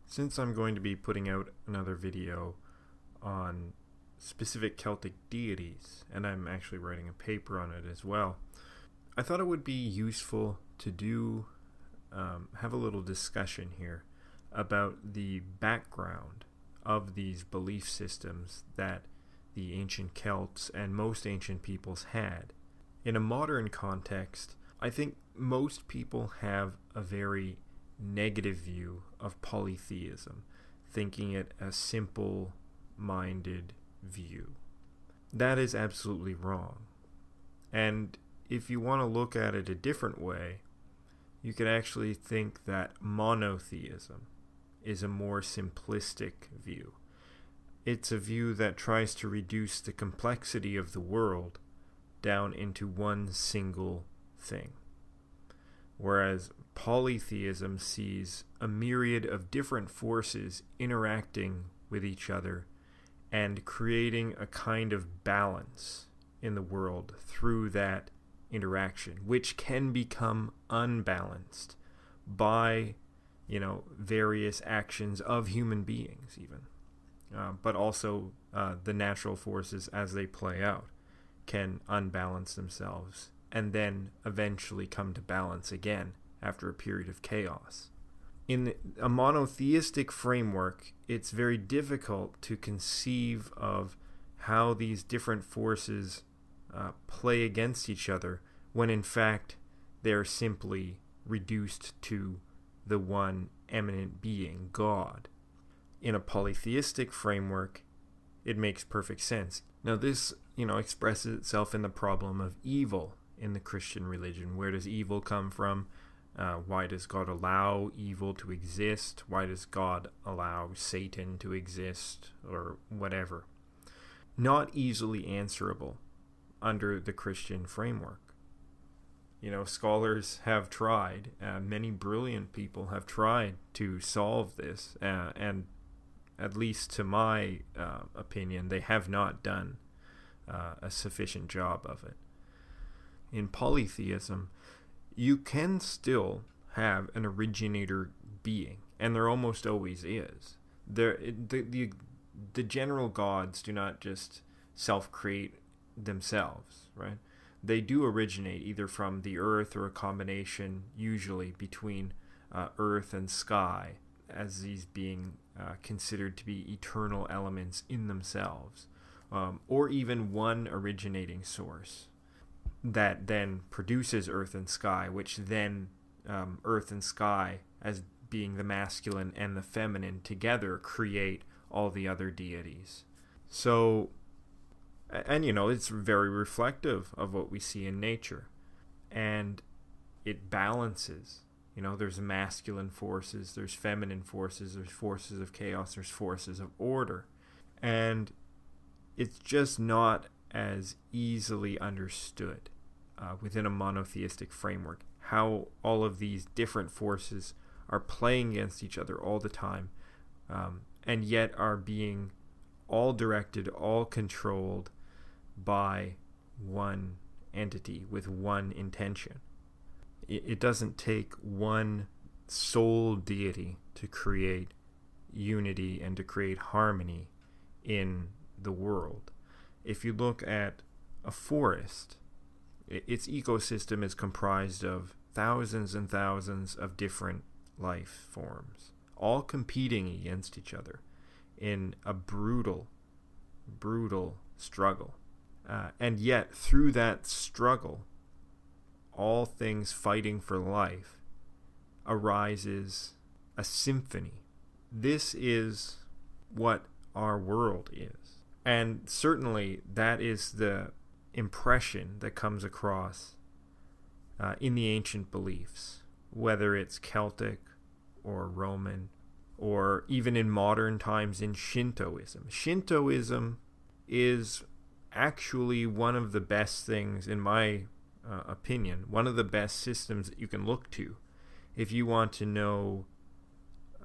Since I'm going to be putting out another video on specific Celtic deities, and I'm actually writing a paper on it as well, I thought it would be useful to have a little discussion here about the background of these belief systems that the ancient Celts and most ancient peoples had. In a modern context, I think most people have a very negative view of polytheism, thinking it a simple-minded view. That is absolutely wrong. And if you want to look at it a different way, you could actually think that monotheism is a more simplistic view. It's a view that tries to reduce the complexity of the world down into one single thing. Whereas polytheism sees a myriad of different forces interacting with each other and creating a kind of balance in the world through that interaction, which can become unbalanced by, various actions of human beings even. But also the natural forces as they play out can unbalance themselves and then eventually come to balance again after a period of chaos. In a monotheistic framework, it's very difficult to conceive of how these different forces play against each other when in fact they're simply reduced to the one eminent being, God. In a polytheistic framework, it makes perfect sense. Now this, expresses itself in the problem of evil in the Christian religion. Where does evil come from? Why does God allow evil to exist? Why does God allow Satan to exist? Or whatever. Not easily answerable under the Christian framework. Scholars have tried, many brilliant people have tried to solve this, and at least to my opinion, they have not done a sufficient job of it. In polytheism, you can still have an originator being, and there almost always is. The general gods do not just self-create themselves, right? They do originate either from the earth or a combination, usually between earth and sky, as these being considered to be eternal elements in themselves, or even one originating source that then produces earth and sky, which then earth and sky, as being the masculine and the feminine together, create all the other deities. So, and it's very reflective of what we see in nature, and it balances. There's masculine forces, there's feminine forces, there's forces of chaos, there's forces of order, and it's just not as easily understood within a monotheistic framework how all of these different forces are playing against each other all the time, and yet are being all directed, all controlled by one entity with one intention. It doesn't take one sole deity to create unity and to create harmony in the world. If you look at a forest, its ecosystem is comprised of thousands and thousands of different life forms, all competing against each other in a brutal struggle. And yet, through that struggle, all things fighting for life, arises a symphony. This is what our world is. And certainly that is the impression that comes across in the ancient beliefs, whether it's Celtic or Roman, or even in modern times in Shintoism. Shintoism is actually one of the best things, in my opinion, one of the best systems that you can look to if you want to know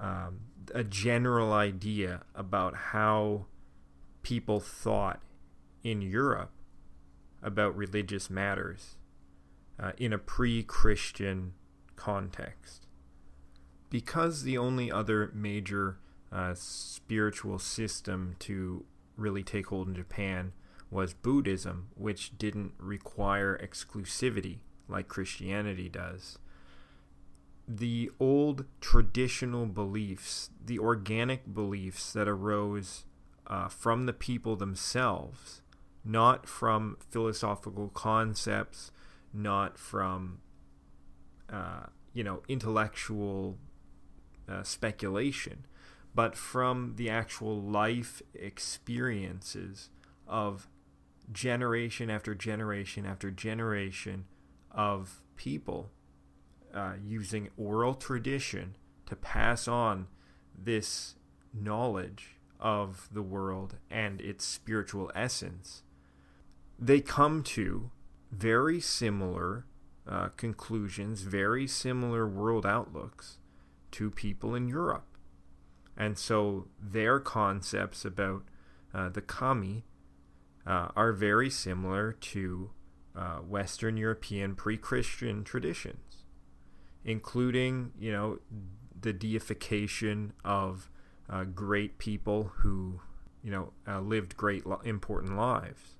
a general idea about how people thought in Europe about religious matters in a pre-Christian context. because the only other major spiritual system to really take hold in Japan was Buddhism, which didn't require exclusivity like Christianity does. The old traditional beliefs, the organic beliefs that arose from the people themselves, not from philosophical concepts, not from intellectual speculation, but from the actual life experiences of generation after generation after generation of people using oral tradition to pass on this knowledge of the world and its spiritual essence. They come to very similar conclusions, very similar world outlooks to people in Europe. And so their concepts about the kami are very similar to Western European pre-Christian traditions, including, the deification of great people who, lived great, important lives,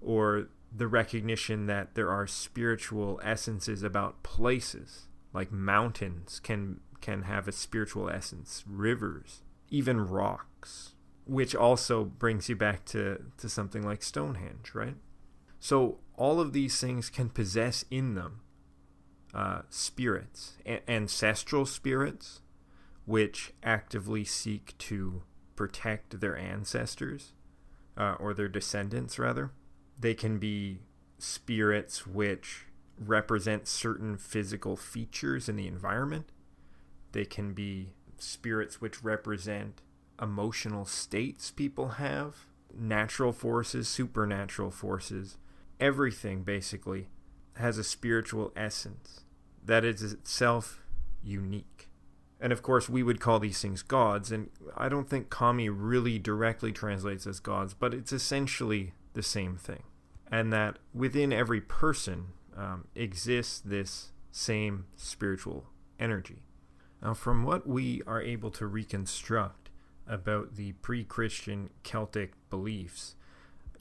or the recognition that there are spiritual essences about places, like mountains can have a spiritual essence, rivers, even rocks, which also brings you back to something like Stonehenge, right? So all of these things can possess in them spirits, ancestral spirits, which actively seek to protect their ancestors, or their descendants, rather. They can be spirits which represent certain physical features in the environment. They can be spirits which represent emotional states people have, natural forces, supernatural forces. Everything, basically, has a spiritual essence that is itself unique. And of course, we would call these things gods, and I don't think kami really directly translates as gods, but it's essentially the same thing. And that within every person exists this same spiritual energy. Now, from what we are able to reconstruct about the pre-Christian Celtic beliefs,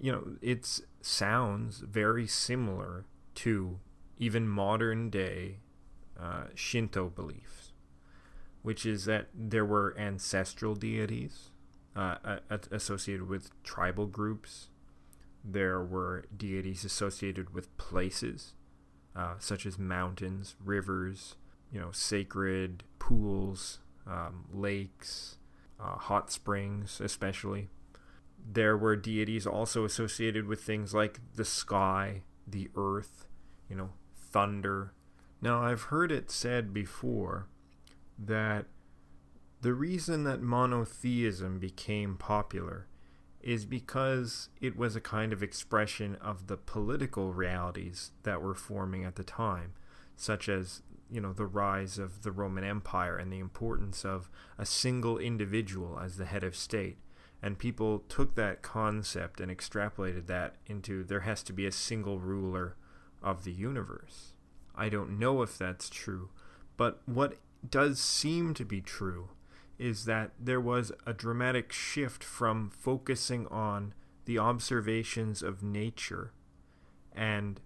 it sounds very similar to even modern day Shinto beliefs, which is that there were ancestral deities associated with tribal groups. There were deities associated with places, such as mountains, rivers, sacred pools, lakes, hot springs especially. There were deities also associated with things like the sky, the earth, thunder. Now, I've heard it said before that the reason that monotheism became popular is because it was a kind of expression of the political realities that were forming at the time, such as, the rise of the Roman Empire and the importance of a single individual as the head of state. And people took that concept and extrapolated that into there has to be a single ruler of the universe. I don't know if that's true, but what does seem to be true is that there was a dramatic shift from focusing on the observations of nature and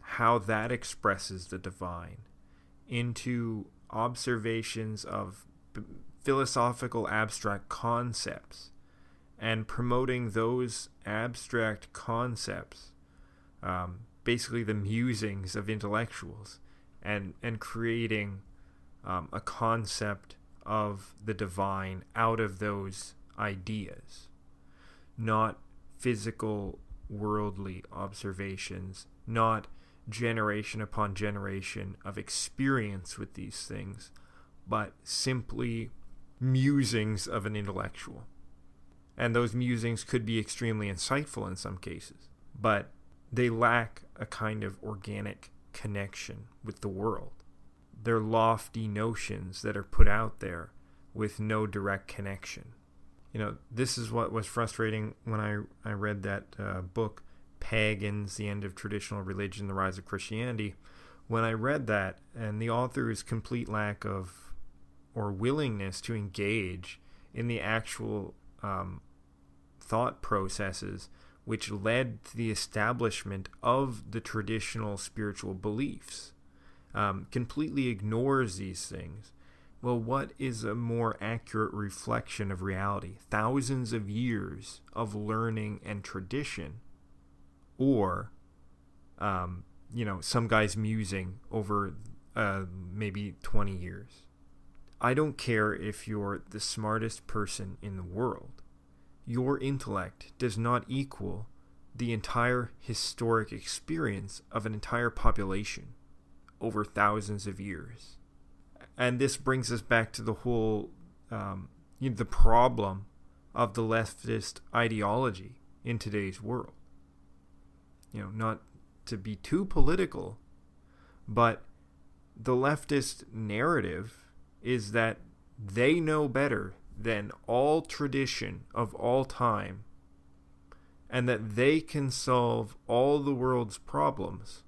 how that expresses the divine into observations of philosophical abstract concepts and promoting those abstract concepts, basically the musings of intellectuals, and creating a concept of the divine out of those ideas, not physical worldly observations, not generation upon generation of experience with these things, but simply musings of an intellectual. And those musings could be extremely insightful in some cases, but they lack a kind of organic connection with the world. They're lofty notions that are put out there with no direct connection. This is what was frustrating when I read that book, Pagans, The End of Traditional Religion, The Rise of Christianity. When I read that, and the author's complete lack of or willingness to engage in the actual thought processes which led to the establishment of the traditional spiritual beliefs. Completely ignores these things. Well, what is a more accurate reflection of reality? Thousands of years of learning and tradition, or some guy's musing over maybe 20 years. I don't care if you're the smartest person in the world. Your intellect does not equal the entire historic experience of an entire population over thousands of years. And this brings us back to the whole, the problem of the leftist ideology in today's world. Not to be too political, but the leftist narrative is that they know better than all tradition of all time, and that they can solve all the world's problems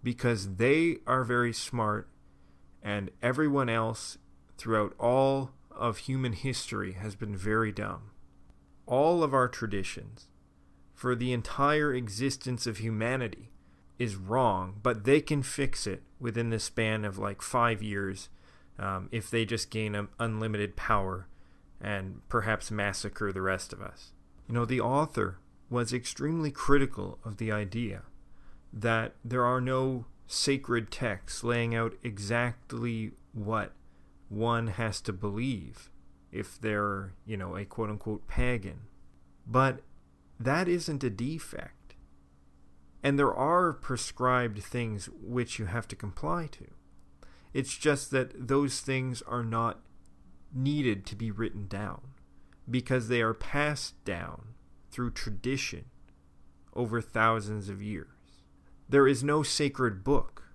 because they are very smart, and everyone else throughout all of human history has been very dumb. All of our traditions for the entire existence of humanity is wrong, but they can fix it within the span of 5 years if they just gain unlimited power and perhaps massacre the rest of us. The author was extremely critical of the idea that there are no sacred texts laying out exactly what one has to believe if they're, a quote-unquote pagan. But that isn't a defect. And there are prescribed things which you have to comply to. It's just that those things are not needed to be written down because they are passed down through tradition over thousands of years. There is no sacred book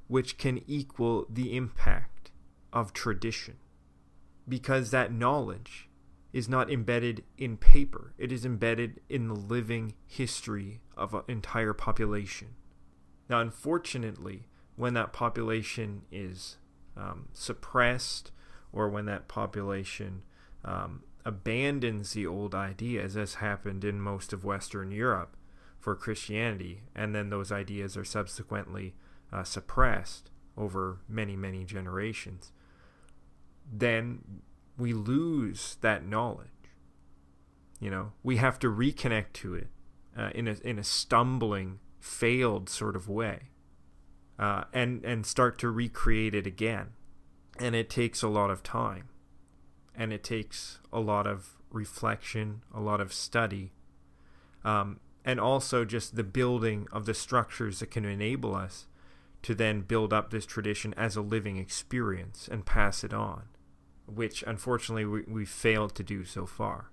which can equal the impact of tradition, because that knowledge is not embedded in paper. It is embedded in the living history of an entire population. Now, unfortunately, when that population is suppressed, or when that population abandons the old ideas, as happened in most of Western Europe for Christianity, and then those ideas are subsequently suppressed over many, many generations, then we lose that knowledge. We have to reconnect to it in a stumbling, failed sort of way, and start to recreate it again. And it takes a lot of time, and it takes a lot of reflection, a lot of study, and also just the building of the structures that can enable us to then build up this tradition as a living experience and pass it on, which unfortunately we've failed to do so far.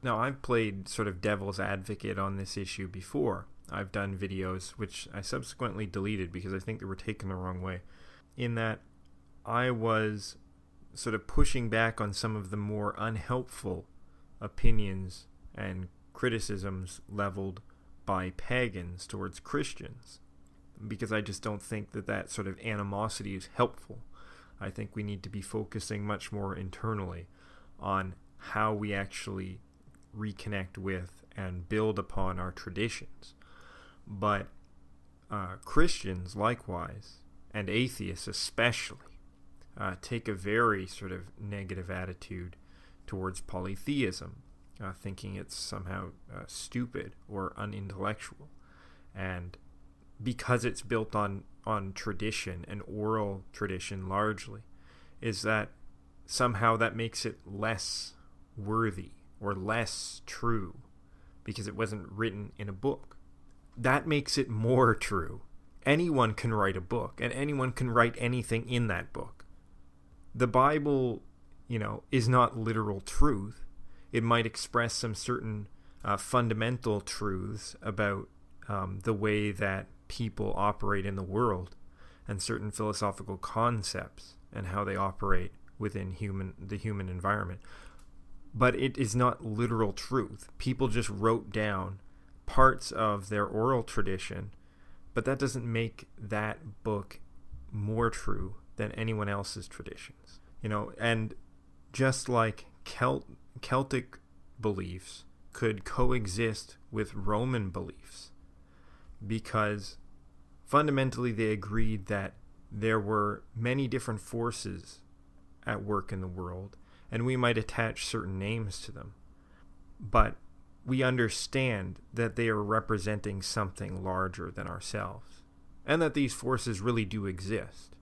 Now, I've played sort of devil's advocate on this issue before. I've done videos which I subsequently deleted because I think they were taken the wrong way, in that I was sort of pushing back on some of the more unhelpful opinions and criticisms leveled by pagans towards Christians, because I just don't think that sort of animosity is helpful. I think we need to be focusing much more internally on how we actually reconnect with and build upon our traditions. But Christians likewise, and atheists especially, take a very sort of negative attitude towards polytheism, thinking it's somehow stupid or unintellectual. And because it's built on tradition and oral tradition largely, is that somehow that makes it less worthy or less true because it wasn't written in a book. That makes it more true. Anyone can write a book, and anyone can write anything in that book. The Bible, is not literal truth. It might express some certain fundamental truths about the way that people operate in the world, and certain philosophical concepts and how they operate within the human environment. But it is not literal truth. People just wrote down parts of their oral tradition, but that doesn't make that book more true than anyone else's traditions. And just like Celtic beliefs could coexist with Roman beliefs, because fundamentally they agreed that there were many different forces at work in the world, and we might attach certain names to them. But we understand that they are representing something larger than ourselves, and that these forces really do exist.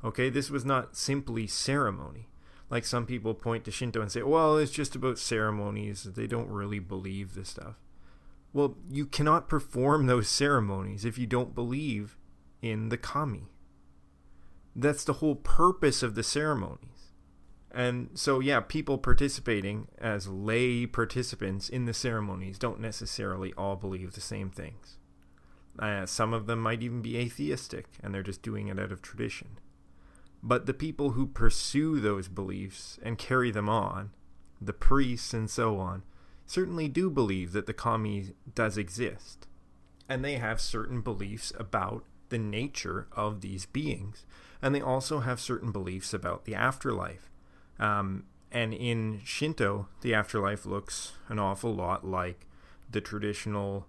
Okay, this was not simply ceremony. Like some people point to Shinto and say, well, it's just about ceremonies. They don't really believe this stuff. Well, you cannot perform those ceremonies if you don't believe in the kami. That's the whole purpose of the ceremonies. And so, yeah, people participating as lay participants in the ceremonies don't necessarily all believe the same things. Some of them might even be atheistic, and they're just doing it out of tradition. But the people who pursue those beliefs and carry them on, the priests and so on, certainly do believe that the kami does exist. And they have certain beliefs about the nature of these beings. And they also have certain beliefs about the afterlife. And in Shinto, the afterlife looks an awful lot like the traditional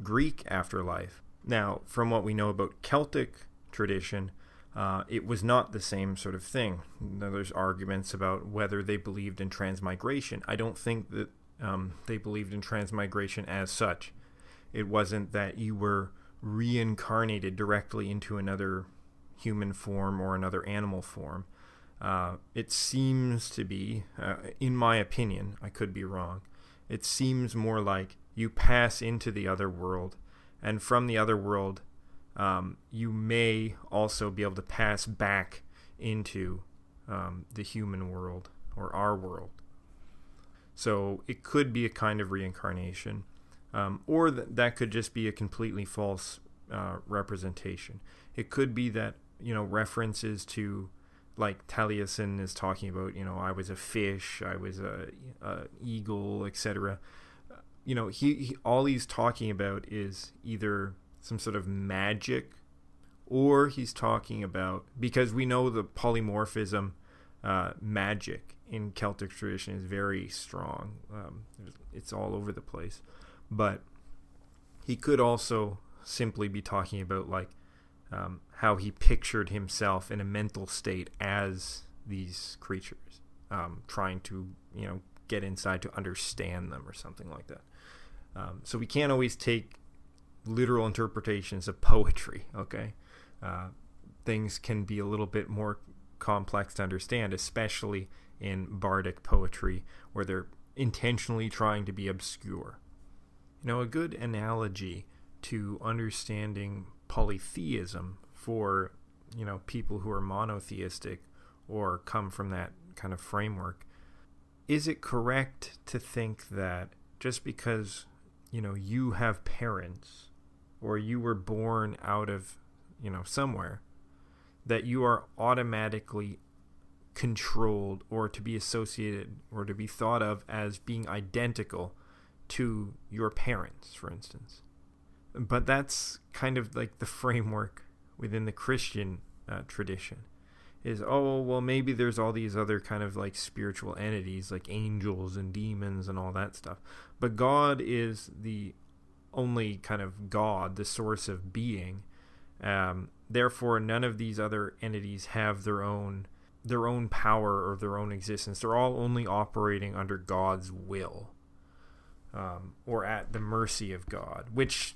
Greek afterlife. Now, from what we know about Celtic tradition, it was not the same sort of thing. There's arguments about whether they believed in transmigration. I don't think that they believed in transmigration as such. It wasn't that you were reincarnated directly into another human form or another animal form. It seems to be, in my opinion, I could be wrong, it seems more like you pass into the other world, and from the other world, you may also be able to pass back into the human world or our world. So it could be a kind of reincarnation, or that could just be a completely false representation. It could be that, references to, like Taliesin is talking about, I was a fish, I was a eagle, etc. He all he's talking about is either some sort of magic, or he's talking about, because we know the polymorphism magic in Celtic tradition is very strong. It's all over the place. But he could also simply be talking about how he pictured himself in a mental state as these creatures, trying to get inside to understand them or something like that. So we can't always take literal interpretations of poetry, okay? Things can be a little bit more complex to understand, especially in bardic poetry, where they're intentionally trying to be obscure. A good analogy to understanding polytheism for, people who are monotheistic or come from that kind of framework, is it correct to think that just because, you have parents, or you were born out of, somewhere, that you are automatically controlled or to be associated or to be thought of as being identical to your parents, for instance? But that's kind of like the framework within the Christian tradition, is, maybe there's all these other kind of like spiritual entities, like angels and demons and all that stuff. But God is the only kind of God, the source of being. Therefore, none of these other entities have their own power or their own existence. They're all only operating under God's will, or at the mercy of God, which,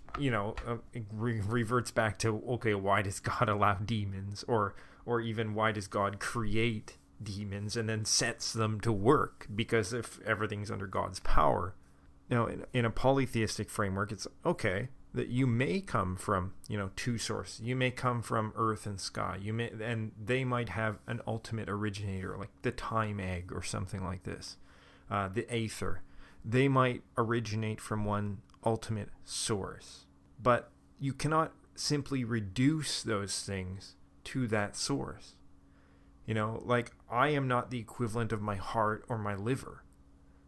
reverts back to, okay, why does God allow demons, or even why does God create demons and then sets them to work? Because if everything's under God's power. Now, in a polytheistic framework, it's okay that you may come from, two sources. You may come from earth and sky. And they might have an ultimate originator, like the time egg or something like this, the aether. They might originate from one ultimate source. But you cannot simply reduce those things to that source. I am not the equivalent of my heart or my liver.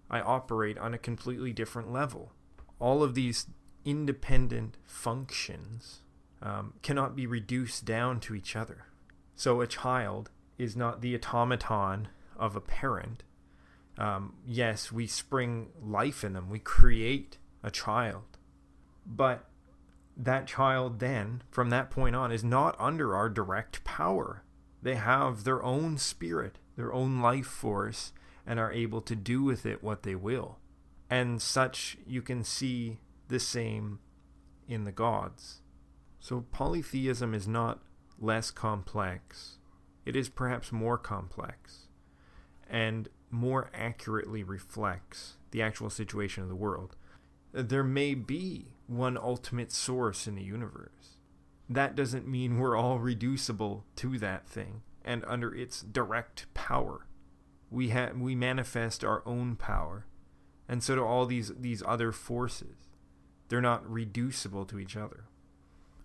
I operate on a completely different level. All of these independent functions cannot be reduced down to each other. So a child is not the automaton of a parent. Yes, we spring life in them. We create a child. But that child then, from that point on, is not under our direct power. They have their own spirit, their own life force, and are able to do with it what they will. And such you can see the same in the gods. So polytheism is not less complex. It is perhaps more complex and more accurately reflects the actual situation of the world. There may be one ultimate source in the universe. That doesn't mean we're all reducible to that thing and under its direct power. We manifest our own power, and so do all these other forces. They're not reducible to each other.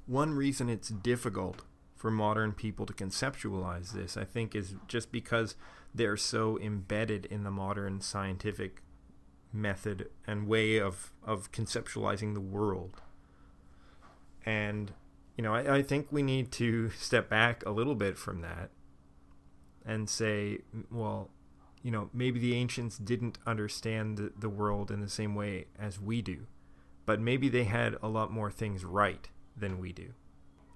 One reason it's difficult for modern people to conceptualize this, I think, is just because they're so embedded in the modern scientific method and way of conceptualizing the world. And, I think we need to step back a little bit from that and say, well, maybe the ancients didn't understand the world in the same way as we do, but maybe they had a lot more things right than we do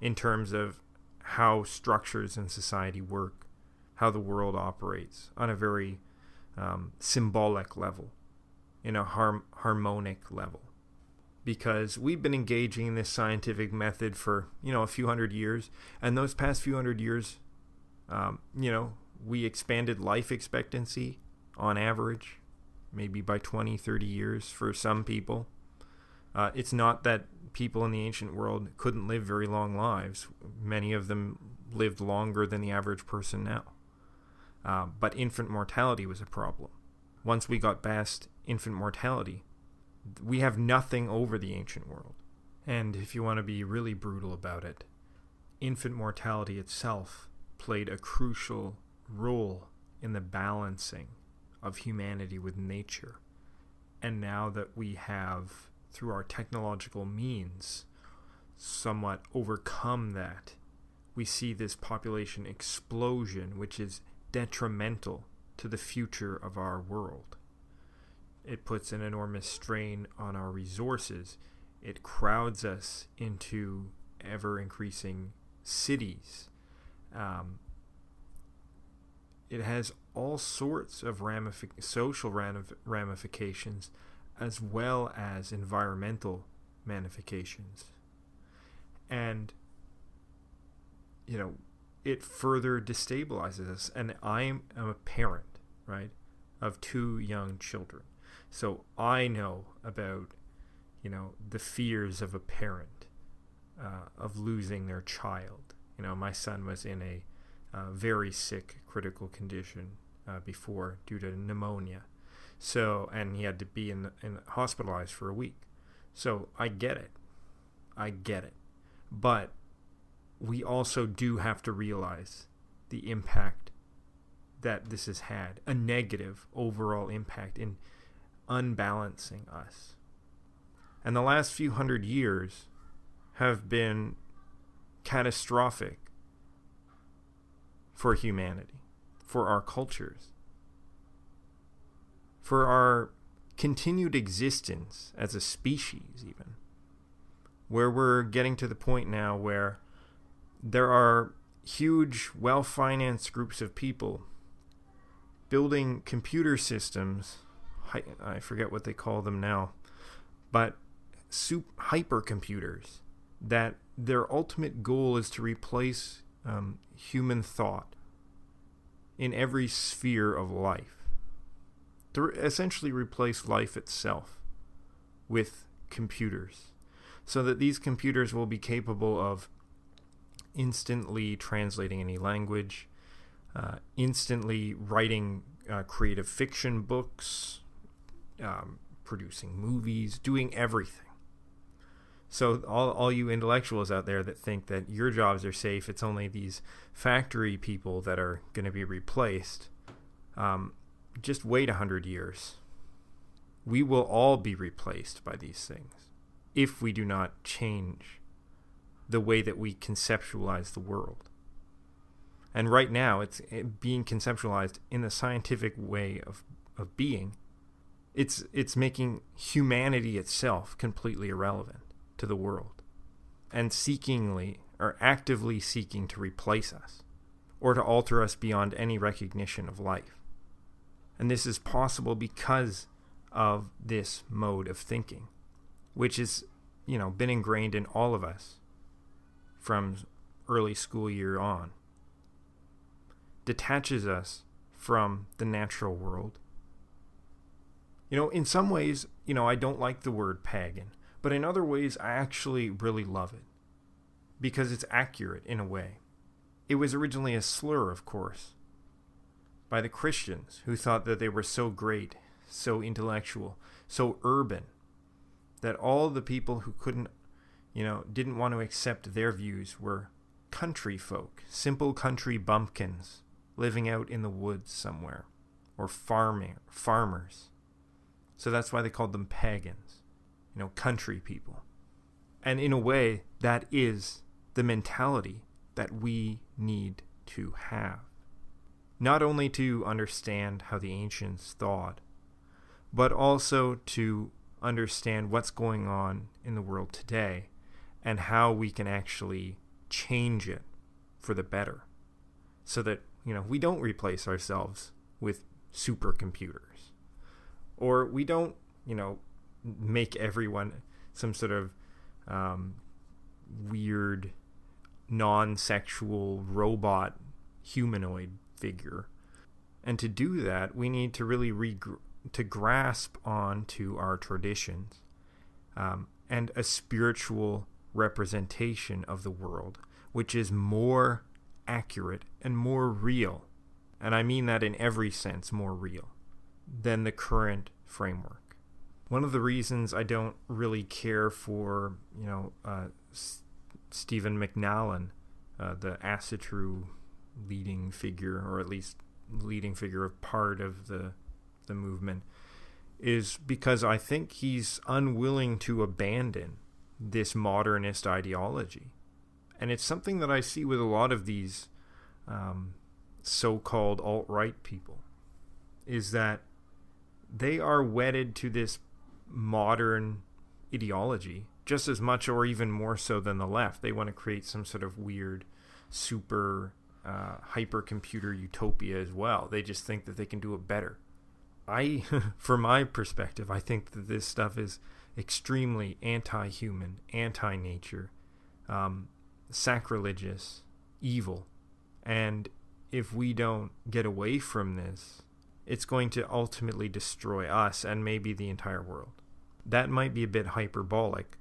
in terms of how structures in society work, how the world operates on a very symbolic level, in a harmonic level. Because we've been engaging in this scientific method for, a few hundred years, and those past few hundred years, we expanded life expectancy on average, maybe by 20, 30 years for some people. It's not that people in the ancient world couldn't live very long lives. Many of them lived longer than the average person now. But infant mortality was a problem. Once we got past infant mortality, we have nothing over the ancient world. And if you want to be really brutal about it, infant mortality itself played a crucial role in the balancing of humanity with nature. And now that we have, through our technological means, somewhat overcome that, we see this population explosion, which is detrimental to the future of our world. It puts an enormous strain on our resources. It crowds us into ever-increasing cities. It has all sorts of social ramifications as well as environmental ramifications. And, it further destabilizes us. And I am a parent, right, of 2 young children. So I know about, the fears of a parent, of losing their child. My son was in a very sick, critical condition before due to pneumonia. So, and he had to be hospitalized for a week. So I get it. But we also do have to realize the impact that this has had, a negative overall impact in unbalancing us. And the last few hundred years have been catastrophic for humanity, for our cultures, for our continued existence as a species even, where we're getting to the point now where there are huge, well-financed groups of people building computer systems, I forget what they call them now, but hypercomputers, that their ultimate goal is to replace human thought in every sphere of life, to essentially replace life itself with computers, so that these computers will be capable of instantly translating any language, instantly writing creative fiction books, producing movies, doing everything. So all you intellectuals out there that think that your jobs are safe, it's only these factory people that are going to be replaced, just wait 100 years. We will all be replaced by these things if we do not change the way that we conceptualize the world. And right now, it's being conceptualized in the scientific way of being. It's making humanity itself completely irrelevant to the world, and actively seeking to replace us, or to alter us beyond any recognition of life. And this is possible because of this mode of thinking, which is, been ingrained in all of us from early school year on. Detaches us from the natural world. In some ways, I don't like the word pagan, but in other ways, I actually really love it because it's accurate in a way. It was originally a slur, of course, by the Christians who thought that they were so great, so intellectual, so urban, that all the people who didn't want to accept their views were country folk, simple country bumpkins living out in the woods somewhere, or farmers. So that's why they called them pagans, country people. And in a way, that is the mentality that we need to have. Not only to understand how the ancients thought, but also to understand what's going on in the world today and how we can actually change it for the better, so that we don't replace ourselves with supercomputers, or we don't make everyone some sort of weird non-sexual robot humanoid figure. And to do that, we need to really to grasp onto our traditions and a spiritual representation of the world, which is more accurate and more real, and I mean that in every sense, more real than the current framework. One of the reasons I don't really care for Stephen MacLean, the Asatru leading figure, or at least leading figure of part of the movement, is because I think he's unwilling to abandon this modernist ideology. And it's something that I see with a lot of these so-called alt-right people, is that they are wedded to this modern ideology just as much or even more so than the left. They want to create some sort of weird super hypercomputer utopia as well. They just think that they can do it better. From my perspective, I think that this stuff is extremely anti-human, anti-nature, sacrilegious, evil. And if we don't get away from this, it's going to ultimately destroy us and maybe the entire world. That might be a bit hyperbolic,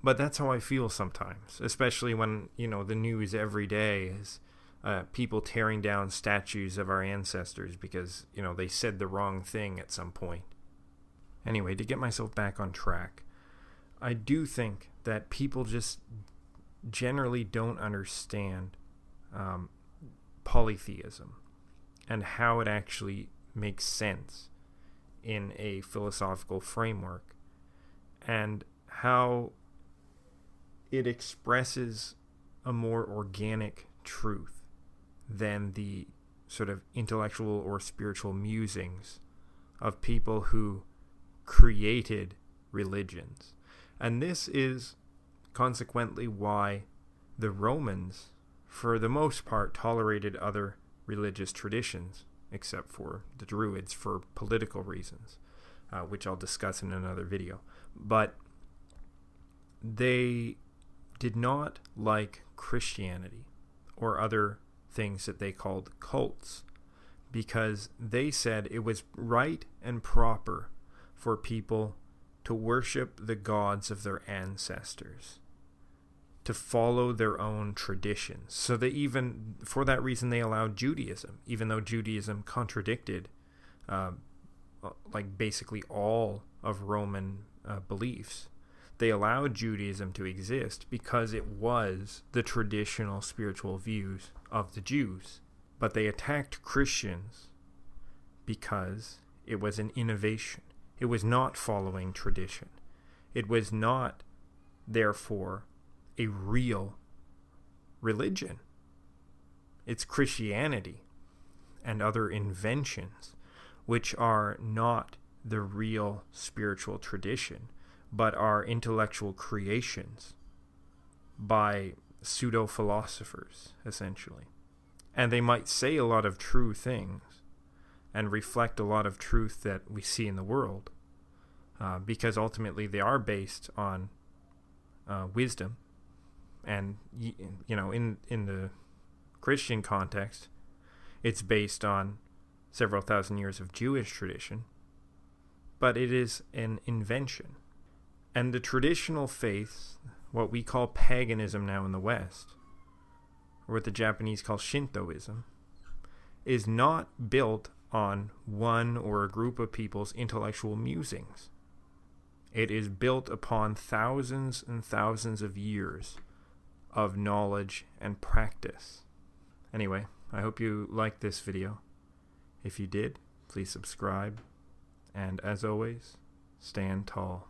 but that's how I feel sometimes, especially when, the news every day is people tearing down statues of our ancestors because, they said the wrong thing at some point. Anyway, to get myself back on track, I do think that people just generally don't understand polytheism and how it actually makes sense in a philosophical framework, and how it expresses a more organic truth than the sort of intellectual or spiritual musings of people who created religions. And this is consequently why the Romans, for the most part, tolerated other religious traditions, except for the Druids for political reasons, which I'll discuss in another video. But they did not like Christianity or other things that they called cults, because they said it was right and proper for people to worship the gods of their ancestors, to follow their own traditions. So they even, for that reason, they allowed Judaism, even though Judaism contradicted basically all of Roman beliefs. They allowed Judaism to exist because it was the traditional spiritual views of the Jews. But they attacked Christians because it was an innovation. It was not following tradition. It was not, therefore, a real religion. It's Christianity and other inventions which are not the real spiritual tradition, but are intellectual creations by pseudo-philosophers, essentially. And they might say a lot of true things and reflect a lot of truth that we see in the world, because ultimately they are based on wisdom. And, you know, in the Christian context, it's based on several thousand years of Jewish tradition, but it is an invention. And the traditional faiths, what we call paganism now in the West, or what the Japanese call Shintoism, is not built on one or a group of people's intellectual musings. It is built upon thousands and thousands of years of knowledge and practice. Anyway, I hope you liked this video. If you did, please subscribe. And as always, stand tall.